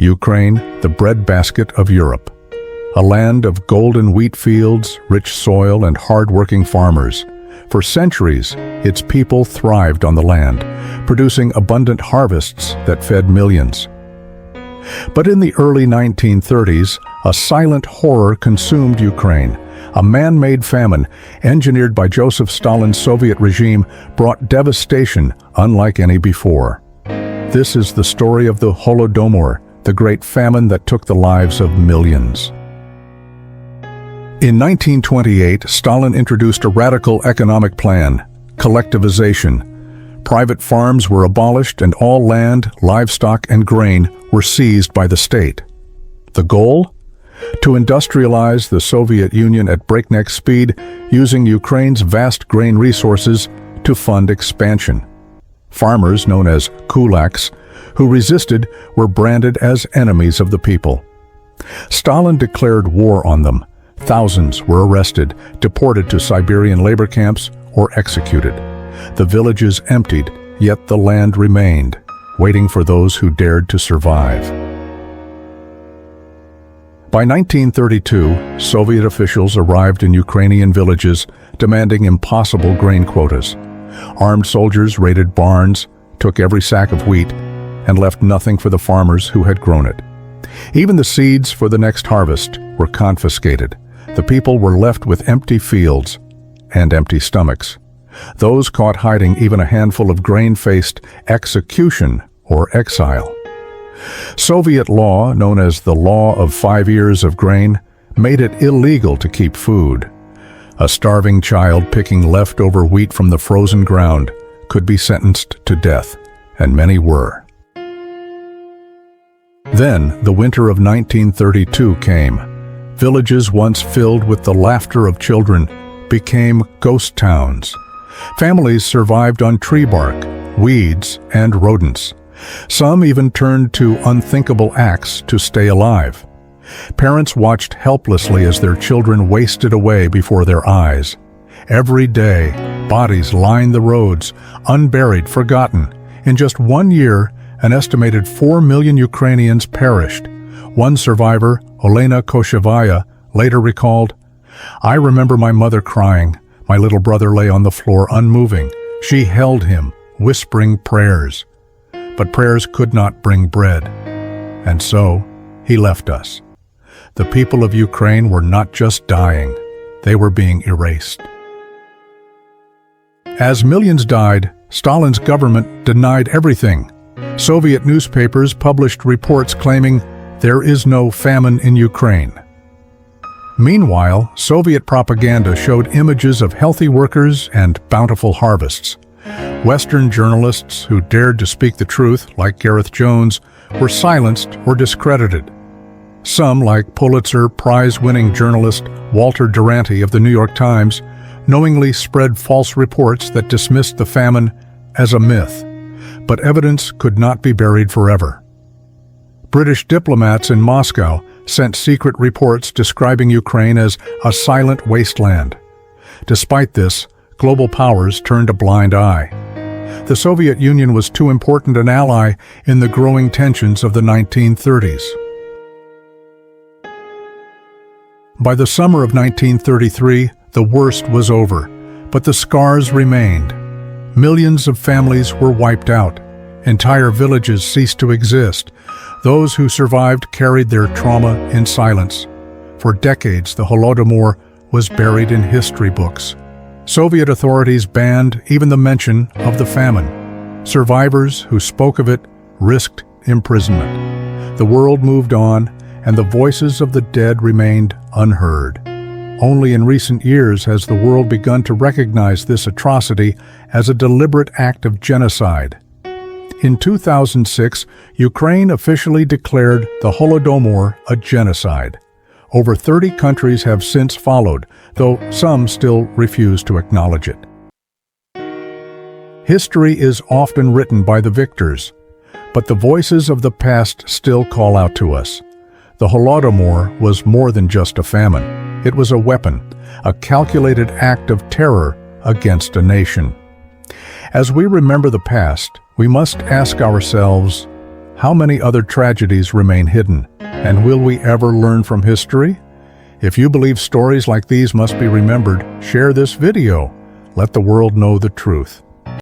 Ukraine, the breadbasket of Europe. A land of golden wheat fields, rich soil, and hard-working farmers. For centuries, its people thrived on the land, producing abundant harvests that fed millions. But in the early 1930s, a silent horror consumed Ukraine. A man-made famine, engineered by Joseph Stalin's Soviet regime, brought devastation unlike any before. This is the story of the Holodomor, the great famine that took the lives of millions. In 1928, Stalin introduced a radical economic plan, collectivization. Private farms were abolished and all land, livestock, and grain were seized by the state. The goal? To industrialize the Soviet Union at breakneck speed, using Ukraine's vast grain resources to fund expansion. Farmers, known as kulaks, who resisted were branded as enemies of the people. Stalin declared war on them. Thousands were arrested, deported to Siberian labor camps, or executed. The villages emptied, yet the land remained, waiting for those who dared to survive. By 1932, Soviet officials arrived in Ukrainian villages demanding impossible grain quotas. Armed soldiers raided barns, took every sack of wheat, and left nothing for the farmers who had grown it. Even the seeds for the next harvest were confiscated. The people were left with empty fields and empty stomachs. Those caught hiding even a handful of grain faced execution or exile. Soviet law, known as the Law of 5 Years of Grain, made it illegal to keep food. A starving child picking leftover wheat from the frozen ground could be sentenced to death, and many were. Then, the winter of 1932 came. Villages once filled with the laughter of children became ghost towns. Families survived on tree bark, weeds, and rodents. Some even turned to unthinkable acts to stay alive. Parents watched helplessly as their children wasted away before their eyes. Every day, bodies lined the roads, unburied, forgotten. In just 1 year, an estimated 4 million Ukrainians perished. One survivor, Olena Koshevaya, later recalled, "I remember my mother crying. My little brother lay on the floor unmoving. She held him, whispering prayers. But prayers could not bring bread. And so, he left us." The people of Ukraine were not just dying, they were being erased. As millions died, Stalin's government denied everything. Soviet newspapers published reports claiming there is no famine in Ukraine. Meanwhile, Soviet propaganda showed images of healthy workers and bountiful harvests. Western journalists who dared to speak the truth, like Gareth Jones, were silenced or discredited. Some, like Pulitzer Prize-winning journalist Walter Duranty of the New York Times, knowingly spread false reports that dismissed the famine as a myth. But evidence could not be buried forever. British diplomats in Moscow sent secret reports describing Ukraine as a silent wasteland. Despite this, global powers turned a blind eye. The Soviet Union was too important an ally in the growing tensions of the 1930s. By the summer of 1933, the worst was over, but the scars remained. Millions of families were wiped out. Entire villages ceased to exist. Those who survived carried their trauma in silence. For decades, the Holodomor was buried in history books. Soviet authorities banned even the mention of the famine. Survivors who spoke of it risked imprisonment. The world moved on, and the voices of the dead remained unheard. Only in recent years has the world begun to recognize this atrocity as a deliberate act of genocide. In 2006, Ukraine officially declared the Holodomor a genocide. Over 30 countries have since followed, though some still refuse to acknowledge it. History is often written by the victors, but the voices of the past still call out to us. The Holodomor was more than just a famine. It was a weapon, a calculated act of terror against a nation. As we remember the past, we must ask ourselves, How many other tragedies remain hidden? And will we ever learn from history? If you believe stories like these must be remembered, share this video. Let the world know the truth.